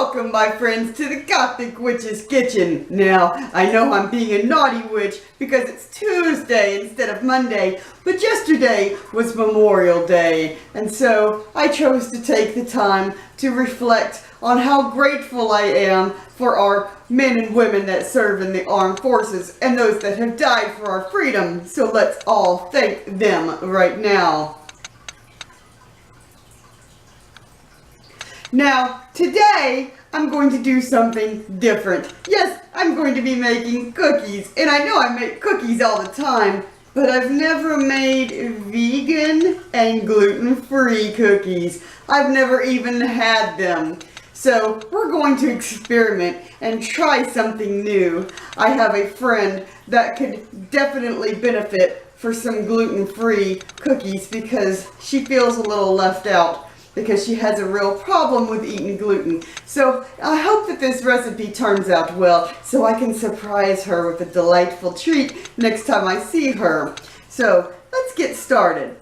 Welcome, my friends, to the Gothic Witch's Kitchen. Now, I know I'm being a naughty witch because it's Tuesday instead of Monday, but yesterday was Memorial Day, and so I chose to take the time to reflect on how grateful I am for our men and women that serve in the armed forces and those that have died for our freedom. So let's all thank them right now. Now, today, I'm going to do something different. Yes, I'm going to be making cookies, and I know I make cookies all the time, but I've never made vegan and gluten-free cookies. I've never even had them. So, we're going to experiment and try something new. I have a friend that could definitely benefit for some gluten-free cookies because she feels a little left out, because she has a real problem with eating gluten. So I hope that this recipe turns out well so I can surprise her with a delightful treat next time I see her. So let's get started.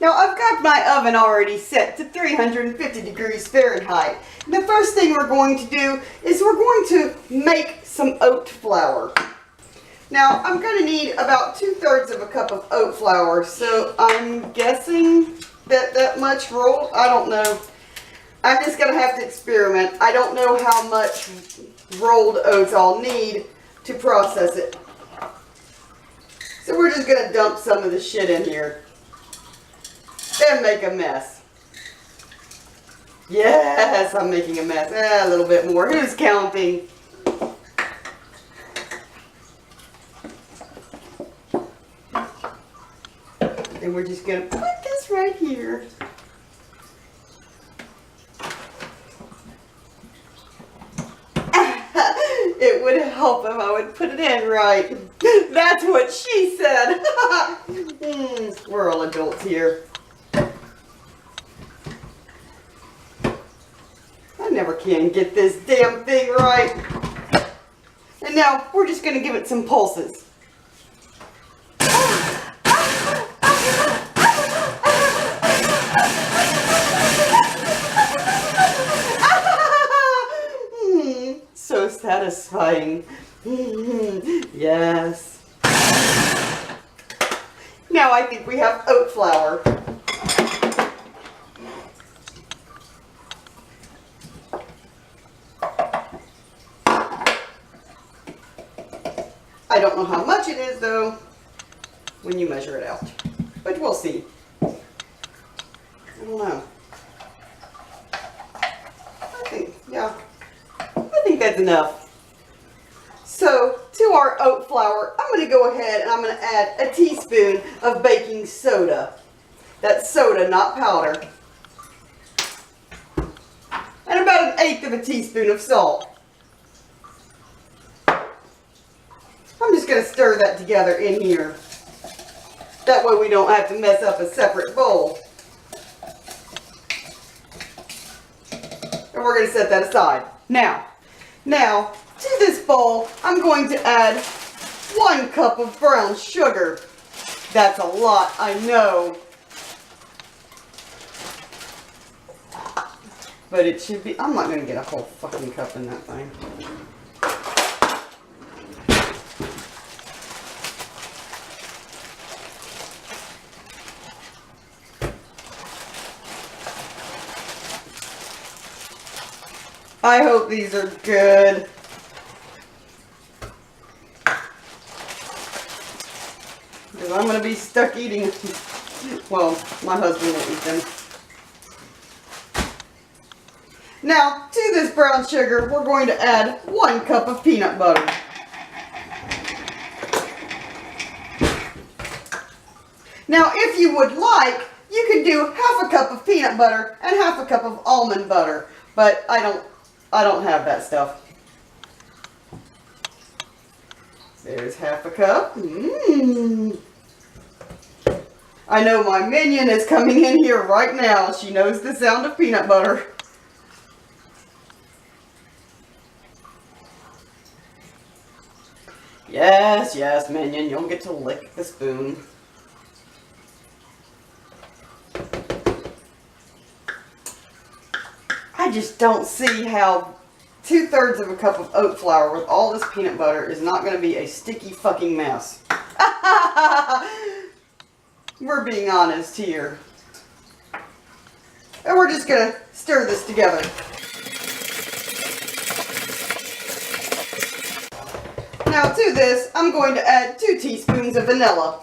Now I've got my oven already set to 350 degrees Fahrenheit. And the first thing we're going to do is we're going to make some oat flour. Now I'm going to need about 2/3 of a cup of oat flour, so I'm guessing that much rolled. I don't know. I'm just going to have to experiment. I don't know how much rolled oats I'll need to process it. So we're just going to dump some of the shit in here and make a mess. Yes, I'm making a mess. A little bit more. Who's counting? And we're just going to put this right here. It would help if I would put it in right. That's what she said. We're all adults here. I never can get this damn thing right. And now we're just going to give it some pulses. So satisfying. Yes. Now I think we have oat flour. I don't know how much it is though when you measure it out, but we'll see. I don't know. I think that's enough. So, to our oat flour, I'm going to go ahead and I'm going to add a teaspoon of baking soda. That's soda, not powder. And about 1/8 of a teaspoon of salt. I'm just going to stir that together in here. That way we don't have to mess up a separate bowl. And we're going to set that aside. Now, to this bowl, I'm going to add 1 cup of brown sugar. That's a lot, I know. But it should be, I'm not going to get a whole fucking cup in that thing. I hope these are good. Because I'm going to be stuck eating them. Well, my husband will eat them. Now, to this brown sugar, we're going to add 1 cup of peanut butter. Now, if you would like, you can do 1/2 cup of peanut butter and 1/2 cup of almond butter. But I don't have that stuff. There's 1/2 cup. I know my minion is coming in here right now. She knows the sound of peanut butter. Yes, minion, you'll get to lick the spoon. I just don't see how 2/3 of a cup of oat flour with all this peanut butter is not going to be a sticky fucking mess. We're being honest here. And we're just going to stir this together. Now to this, I'm going to add 2 teaspoons of vanilla.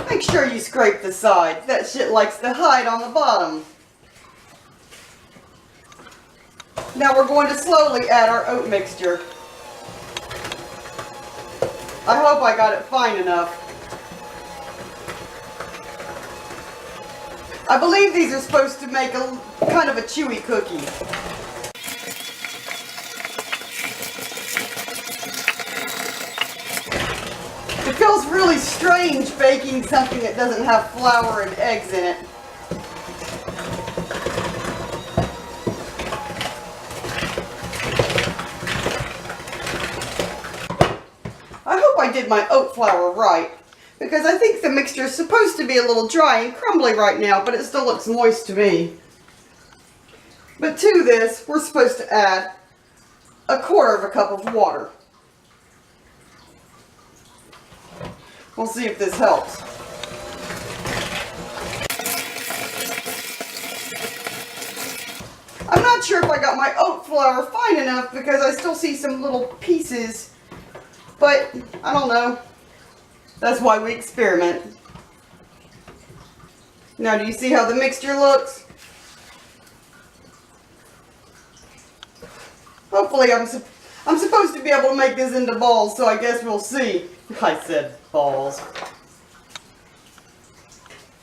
Make sure you scrape the sides. That shit likes to hide on the bottom. Now we're going to slowly add our oat mixture. I hope I got it fine enough. I believe these are supposed to make a kind of a chewy cookie. It feels really strange baking something that doesn't have flour and eggs in it. I hope I did my oat flour right, because I think the mixture is supposed to be a little dry and crumbly right now, but it still looks moist to me. But to this, we're supposed to add 1/4 cup of water. We'll see if this helps. I'm not sure if I got my oat flour fine enough because I still see some little pieces, but I don't know. That's why we experiment. Now, do you see how the mixture looks? Hopefully I'm supposed to be able to make this into balls, so I guess we'll see. I said balls.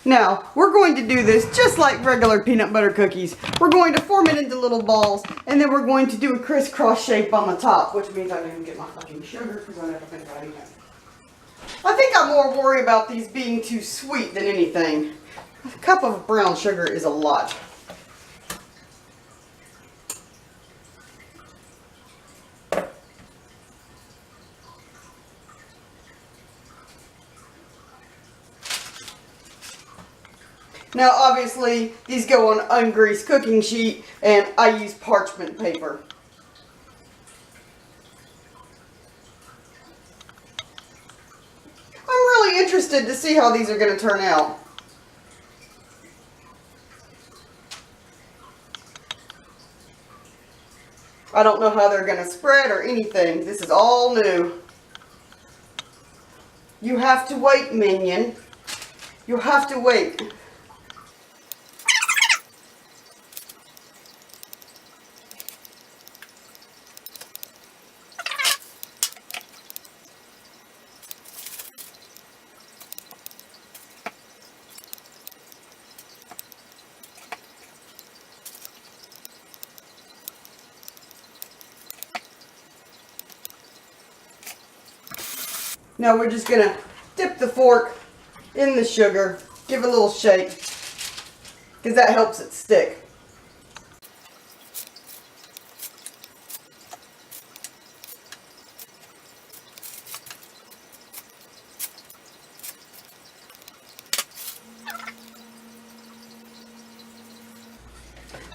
Now, we're going to do this just like regular peanut butter cookies. We're going to form it into little balls, and then we're going to do a crisscross shape on the top, which means I didn't get my fucking sugar because I never think about it. I think I'm more worried about these being too sweet than anything. A cup of brown sugar is a lot. Now obviously these go on ungreased cooking sheet and I use parchment paper. I'm really interested to see how these are going to turn out. I don't know how they're going to spread or anything. This is all new. You have to wait, minion. You have to wait. Now we're just going to dip the fork in the sugar, give it a little shake, because that helps it stick.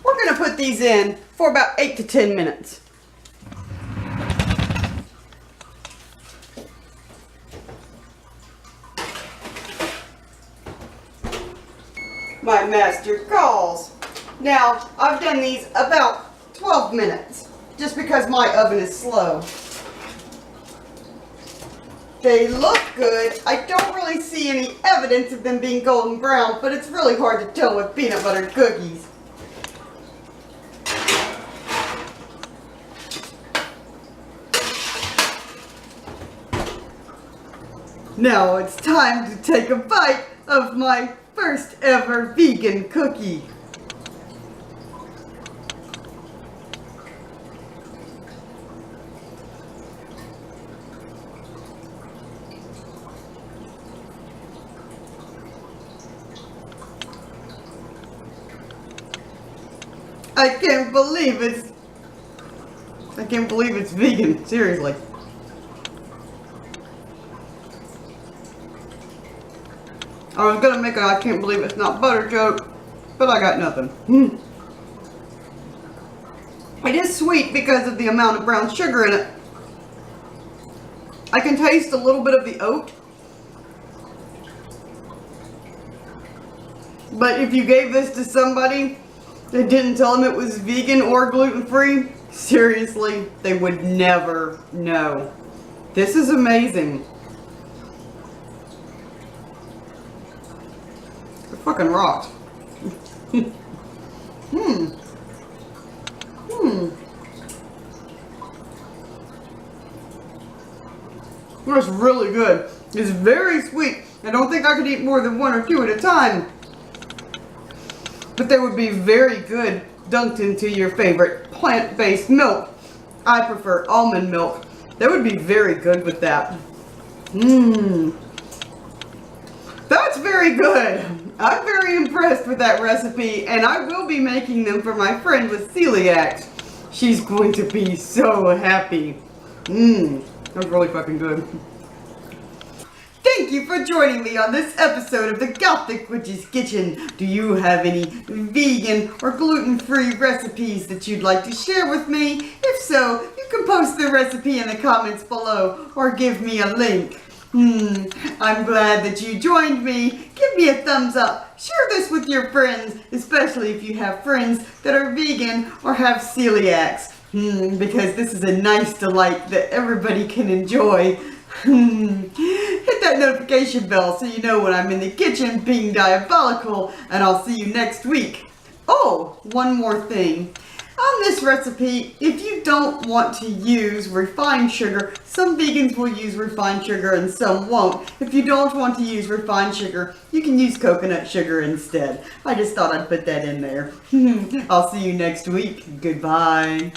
We're going to put these in for about 8 to 10 minutes. My master calls. Now, I've done these about 12 minutes, just because my oven is slow. They look good. I don't really see any evidence of them being golden brown, but it's really hard to tell with peanut butter cookies. Now it's time to take a bite of my first ever vegan cookie. I can't believe it's vegan, seriously. I was gonna make a I can't believe it's not butter joke, but I got nothing. It is sweet because of the amount of brown sugar in it. I can taste a little bit of the oat. But if you gave this to somebody that didn't tell them it was vegan or gluten-free, seriously, they would never know. This is amazing. It fucking rocks. That's really good. It's very sweet. I don't think I could eat more than one or two at a time. But they would be very good dunked into your favorite plant-based milk. I prefer almond milk. That would be very good with that. That's very good. I'm very impressed with that recipe, and I will be making them for my friend with celiac. She's going to be so happy. That was really fucking good. Thank you for joining me on this episode of the Gothic Witch's Kitchen. Do you have any vegan or gluten-free recipes that you'd like to share with me? If so, you can post the recipe in the comments below or give me a link. I'm glad that you joined me. Give me a thumbs up. Share this with your friends, especially if you have friends that are vegan or have celiacs. Because this is a nice delight that everybody can enjoy. Hit that notification bell so you know when I'm in the kitchen being diabolical, and I'll see you next week. Oh, one more thing. On this recipe, if you don't want to use refined sugar, some vegans will use refined sugar and some won't. If you don't want to use refined sugar, you can use coconut sugar instead. I just thought I'd put that in there. I'll see you next week. Goodbye.